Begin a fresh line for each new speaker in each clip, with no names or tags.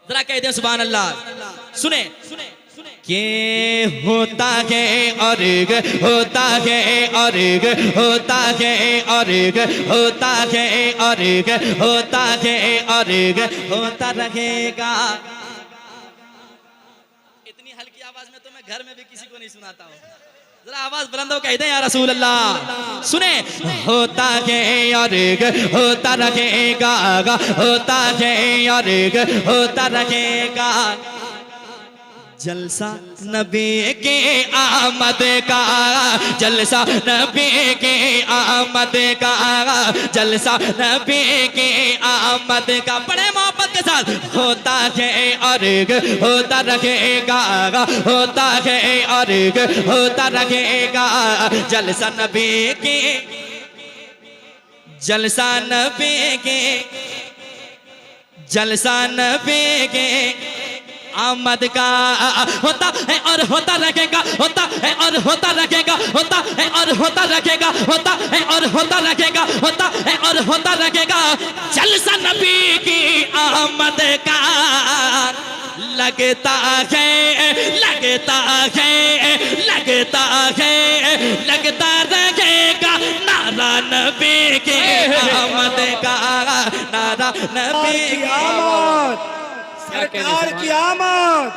जरा कह दे सुभान अल्लाह। सुने के होता है अर्ग, होता है अर्ग, होता है अर्ग, होता है अर्ग, होता है अर्ग, होता रहेगा। इतनी हल्की आवाज में तो मैं घर में भी किसी को नहीं सुनाता हूँ। जरा आवाज बुलंद हो कह दे या रसूल अल्लाह। सुने होता है अर्ग, होता रहेगा, होता है अर्ग, होता रहेगा। जलसा नबी के आमद का, जलसा नबी के आमद का, जलसा नबी के आमद का। बड़े मोहब्बत के साथ होता है अर्ग, होता रहेगा, होता है अर्ग, होता रहेगा। जलसा नबी के, जलसा नबी के, जलसा नबी के आमद का होता है और होता रहेगा, होता है और होता रहेगा, होता है और होता रहेगा, होता है और होता रहेगा, होता है और होता रहेगा। जलसा नबी की आमद का लगता है, लगता है, लगता है, लगता रहेगा नारा नबी की आमद का, नारा नबी की आमद।
सरकार की आमद,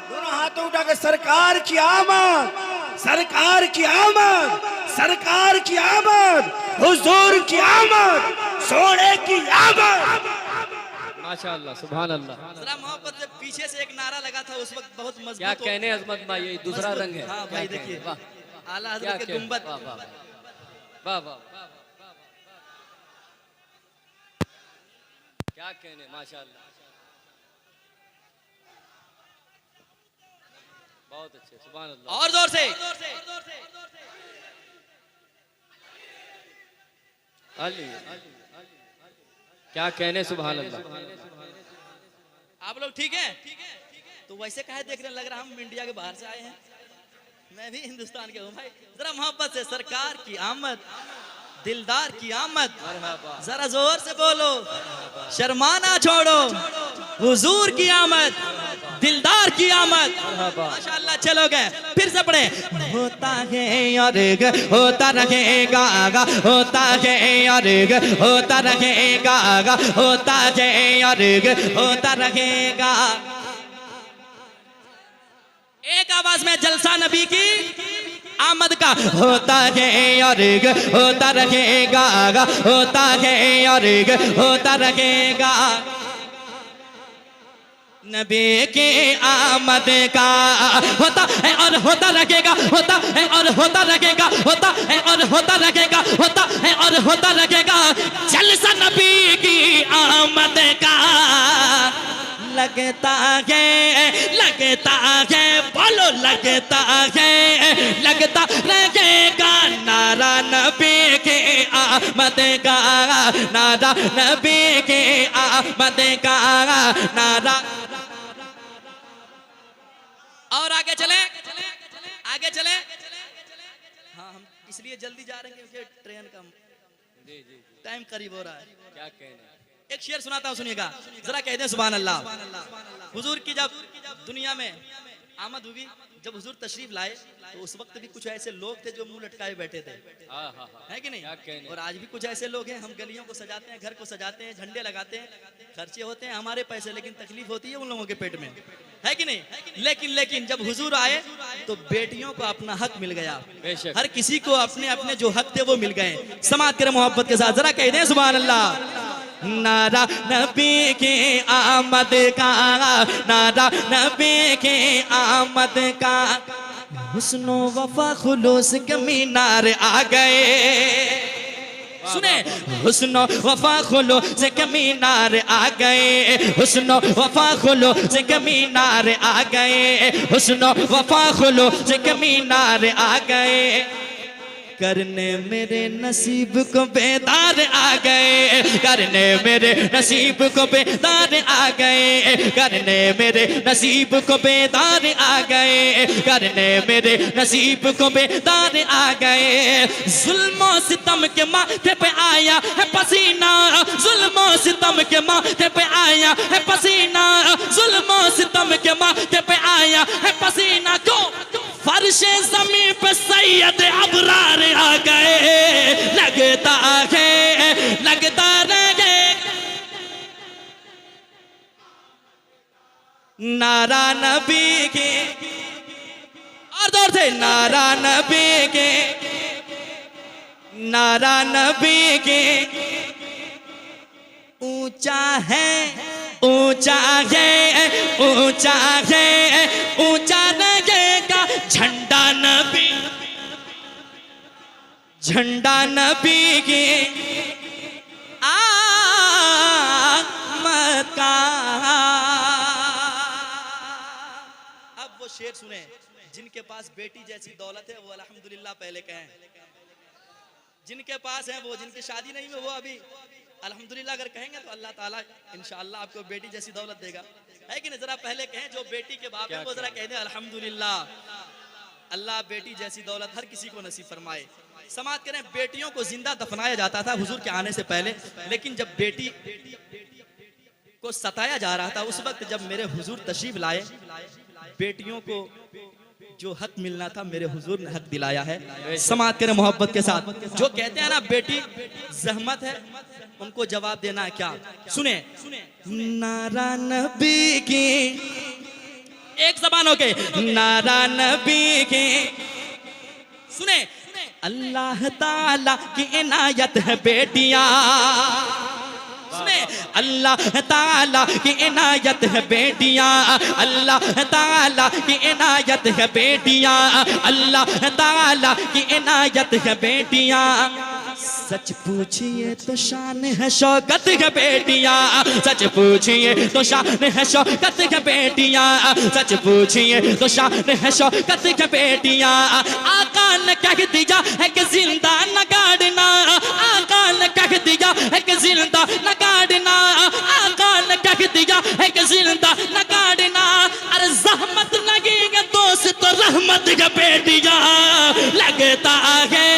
दोनों हाथों उठा के सरकार की आमद, सरकार की आमद, सरकार की आमद, हुजूर की आमद, सोने की आमद।
माशाअल्लाह, सुभान अल्लाह।
जरा मोहब्बत से पीछे से एक नारा लगा था उस वक्त बहुत मजबूत।
क्या कहने अजमत भाई, ये दूसरा रंग है।
हाँ भाई देखिए, आला हज़रत के गुंबद।
वाह वाह वाह वाह, क्या कहने, माशाअल्लाह, बहुत अच्छे, सुभान अल्लाह।
और जोर से
अली, क्या कहने, सुभान अल्लाह।
आप लोग ठीक है? तो वैसे काहे देख रहे, लग रहा हम इंडिया के बाहर से आए हैं। मैं भी हिंदुस्तान के हूँ भाई। जरा मोहब्बत से सरकार की आमद, दिलदार की आमद, जरा जोर से बोलो, शर्माना छोड़ो। हुजूर की आमद, दिलदार की आमद, माशाअल्लाह। चलो गए फिर से पढ़े। होता है अर्ग, होता रहेगा, होता है अर्ग, होता रहेगा, होता है अर्ग, होता रहेगा। एक आवाज में जलसा नबी की आमद का होता है अर्ग, होता रहेगा, होता है अर्ग, होता रहेगा। नबी के आमद का होता है और होता रहेगा, होता है और होता रहेगा, होता है और होता रहेगा, होता है और होता रहेगा। जलसा नबी की आमद का लगता है, लगता है, बोलो लगता है, लगता रहेगा नारा नबी के आमद का, नारा नबी के आमद का नारा। और आगे चले, आगे चले। हाँ हम इसलिए जल्दी जा रहे हैं क्योंकि ट्रेन का टाइम करीब हो रहा है।
क्या कहने,
एक शेर सुनाता हूँ, सुनिएगा। जरा कह दें सुभान अल्लाह। हुजूर की जब दुनिया में आमद हुई, जब हुजूर तशरीफ लाए तो उस वक्त भी कुछ ऐसे लोग थे जो मुंह लटकाए बैठे थे, है कि नहीं? और आज भी कुछ ऐसे लोग हैं, हम गलियों को सजाते हैं, घर को सजाते हैं, झंडे लगाते हैं, खर्चे होते हैं हमारे पैसे, लेकिन तकलीफ होती है उन लोगों के पेट में, है कि नहीं? लेकिन जब हुजूर आए तो बेटियों को अपना हक मिल गया। हर किसी को अपने अपने जो हक थे वो मिल गए। समात करें मोहब्बत के साथ, जरा कह दें सुभान अल्लाह। नारा नबी के आमद का, नारा नबी के आमद का। हुस्नो वफा खुलूस के मीनार आ गए। सुने, हुस्नो वफा खुलूस के मीनार आ गए, हुस्नो वफा खुलूस के मीनार आ गए, हुस्नो वफा खुलूस के मीनार आ गए। करने मेरे नसीब को बेदार आ गए, करने मेरे नसीब को बेदार आ गए, करने मेरे नसीब को बेदार आ गए, करने मेरे नसीब को बेदार आ गए। जुल्मों सितम के माथे पे आया है पसीना, जुल्मों सितम के माथे पे आया है पसीना, जुल्म सितम के माथे पे आया है पसीना, क्यों फर्शे ज़मीं पे सैयद अबरार आ गए, लगता है लगता रहे नारा नबी के, और जोर से नारा नबी के, नारा नबी के। ऊंचा है ऊंचा है ऊंचा है ऊंचा रहेगा झंडा नबी, झंडा नबी के आमद का। अब वो शेर सुने, जिनके पास बेटी जैसी दौलत है वो अल्हम्दुलिल्लाह पहले कहें, जिनके पास है वो, जिनकी शादी नहीं है वो अभी अल्हम्दुलिल्लाह अगर कहेंगे तो अल्लाह ताला इंशाअल्लाह आपको बेटी जैसी दौलत देगा, है कि नहीं? जरा पहले कहें जो बेटी के बाप है वो जरा कह दे अल्हम्दुलिल्लाह, अल्लाह बेटी जैसी दौलत हर किसी को नसीब फरमाए। समाप्त करें, बेटियों को जिंदा दफनाया जाता था हुजूर के आने से पहले, लेकिन जब बेटी को सताया जा रहा था उस वक्त जब मेरे हुजूर तशरीफ लाए, बेटियों को जो हक मिलना था मेरे हुजूर ने हक दिलाया है। समाप्त करें मोहब्बत के साथ। जो कहते हैं ना बेटी जहमत है, उनको जवाब देना है क्या? सुने, नारा नबी की, एक जबान हो के नारा नबी की। सुने, अल्लाह ताला की इनायत है बेटियां, सुने, अल्लाह ताला की इनायत है बेटियां, अल्लाह ताला की इनायत है बेटियां, अल्लाह ताला की इनायत है बेटियां। सच पूछिए तो शान है शौकत है बेटियां, सच पूछिए तो शान है शौकत है बेटियां, सच पूछिए तो शान है शौकत है बेटियां। आका ने कह दिया है कि जिंदा न गाड़ना, आका ने कह दिया है कि जिंदा न गाड़ना, आका ने कह दिया है कि जिंदा न गाड़ना। अरे जहमत लगेगा दोस्त तो रहमत है बेटियां, लगता है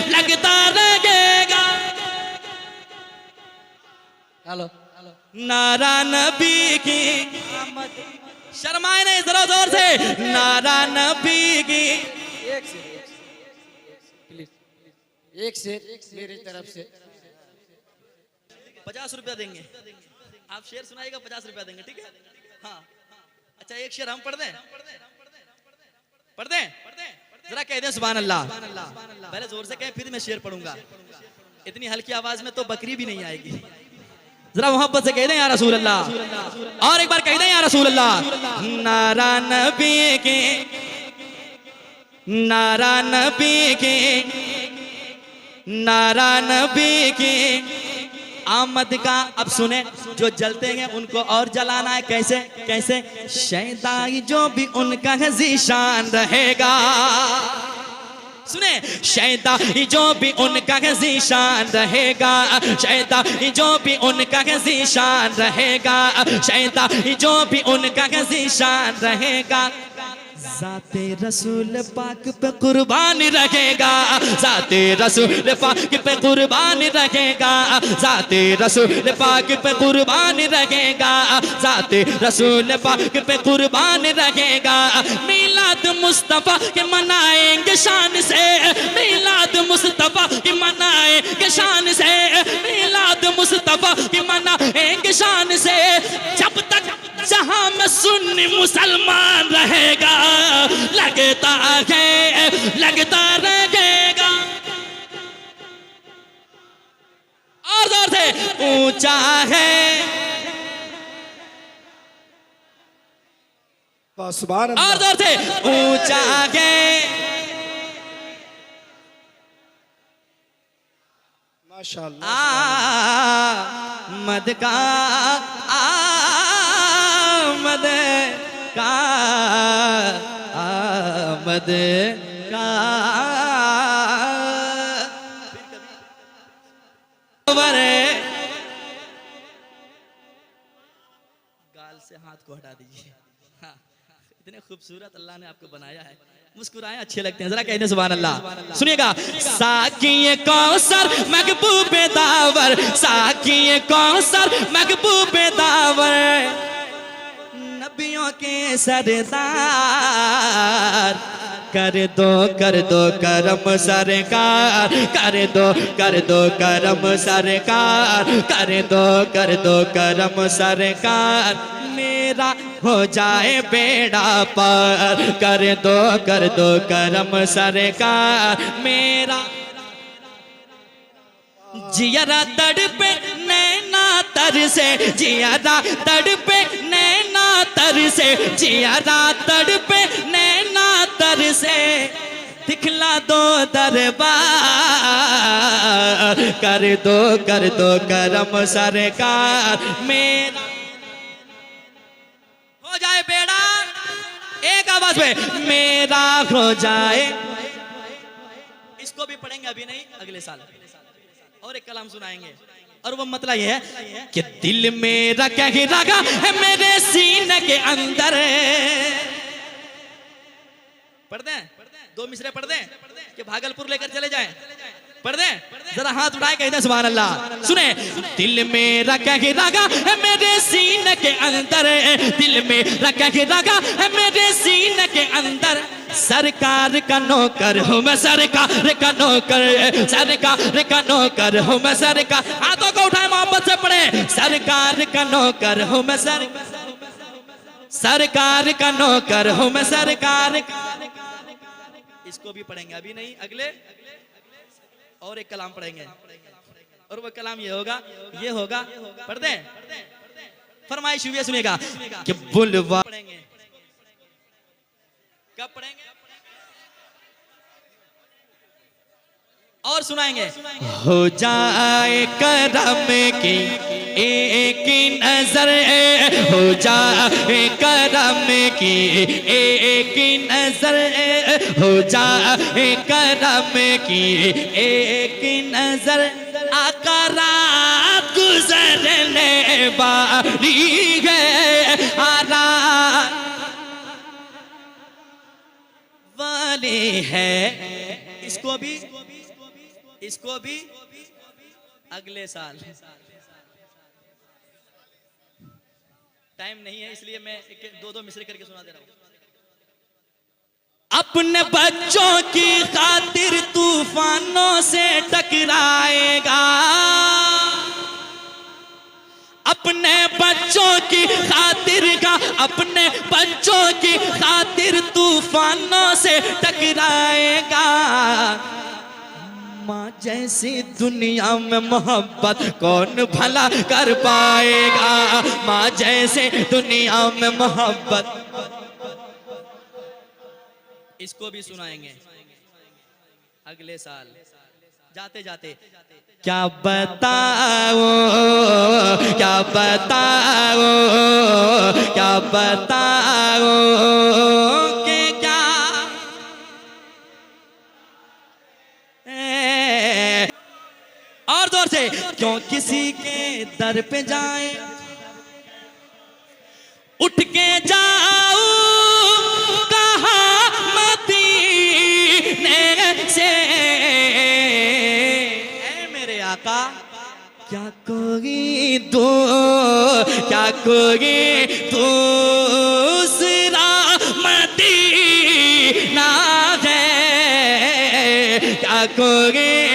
लगता रहेगा। हेलो, नारा नबी की, शर्माए नहीं, जरा जोर से नारा नबी की।
एक से मेरी तरफ से
50 रुपया देंगे, आप शेर सुनाइएगा 50 रुपया देंगे, ठीक है? हाँ, अच्छा एक शेर हम पढ़ दें, पढ़ दें, जरा कह दें सुभान अल्लाह। पहले जोर से कहें, फिर मैं शेर पढ़ूंगा। इतनी हल्की आवाज में तो बकरी भी नहीं आएगी। जरा मोहब्बत से कह दें या रसूल अल्लाह, और एक बार कह दें या रसूल अल्लाह। नारा नबी के, नारा नबी के, नारा नबी के आमद का। अब सुने, जो जलते हैं उनको और जलाना है। कैसे कैसे? शैताई जो भी उनका है ज़ीशान रहेगा। सुने, शैताई जो भी उनका है ज़ीशान रहेगा, शैताई जो भी उनका है ज़ीशान रहेगा, शैताई जो भी उनका है ज़ीशान रहेगा। ज़ाते रसूल पाक पे कुर्बानी रहेगा, ज़ाते रसूल पाक पे कुर्बानी रहेगा, ज़ाते रसूल पाक पे कुर्बानी रहेगा, ज़ाते रसूल पाक पे कुर्बानी रहेगा। मिलाद मुस्तफ़ा के मनाएंगे शान से, मिलाद मुस्तफ़ा के मनाएंगे शान से, मिलाद मुस्तफ़ा के मनाएंगे शान से। जब तक जहां में सुन्नी मुसलमान रहेगा, लगता है लगता रहेगा। और जोर से ऊंचा है,
सुभान अल्लाह।
और जोर से ऊंचा है।
माशाअल्लाह।
आमद का, आमद का, आमद का। गाल से हाथ को हटा दीजिए। हाँ, इतने खूबसूरत अल्लाह ने आपको बनाया है, मुस्कुराएं अच्छे लगते हैं। जरा कहते सुभान अल्लाह। सुनिएगा, साकिए कौसर महबूबे दावर, साकिए कौसर महबूबे दावर, नबियों के सरदार, कर दो करम सरकार, कर दो करम सरकार, कर दो करम सरकार, मेरा हो जाए बेड़ा पार, कर दो करम सरकार, मेरा जियारा तड़पे नैना तर से, जियारा तड़पे नैना तर से, जियारा तड़पे नैना तर से, दिखला दो दरबार, कर दो करम सरकार, मेरा हो जाए बेड़ा, एक आवाज में, मेरा हो जाए। इसको भी पढ़ेंगे, अभी नहीं अगले साल, और एक कलाम सुनाएंगे, और वो मतलब ये है कि दिल मेरा कह रहा है मेरे सीने के अंदर। पढ़ दें, 2 मिसरे पढ़ दें कि भागलपुर लेकर चले जाएं, पढ़ दें, जरा हाथ उठाए कह दें सुभान अल्लाह। सुने, दिल मेरा कह रहा है मेरे सीने के अंदर, दिल मेरा कह रहा है मेरे सीने के अंदर, सरकार का नौकर हूँ मैं, सरकार का नौकर, सरकार का नौकर हूँ मैं, सरकार, हाथों को उठाए मोहब्बत से पढ़े, सरकार का नौकर हूँ मैं, सरकार का नौकर हूँ मैं, सरकार। इसको भी पढ़ेंगे, अभी नहीं अगले, और एक कलाम पढ़ेंगे, और वो कलाम ये होगा, पढ़ दें, फरमाइश हुई है सुनिएगा कि बुलवा पढ़ेंगे, कब पढ़ेंगे और सुनाएंगे। हो जाए करम की एक नजर, हो जाए करम की एक नजर, हो जाए करम की एक नजर, आका रात गुजरने वाली है, वाली है। इसको भी अगले साल, टाइम नहीं है इसलिए मैं 2-2 मिसरे करके सुना दे रहा हूं। अपने बच्चों की खातिर तूफानों से टकराएगा, अपने बच्चों की खातिर का, अपने बच्चों की खातिर तूफानों से टकराएगा, माँ जैसी दुनिया में मोहब्बत कौन भला कर पाएगा, माँ जैसे दुनिया में मोहब्बत। इसको भी सुनाएंगे अगले साल, जाते जाते। क्या बताओ, क्या बताओ, क्या बताओ कि क्या और जोर से, क्यों किसी के दर पे जाए, उठ के जाओ कहाँ मदीने से, मेरे आका क्या कोई दूसरा मदीना है, क्या कोई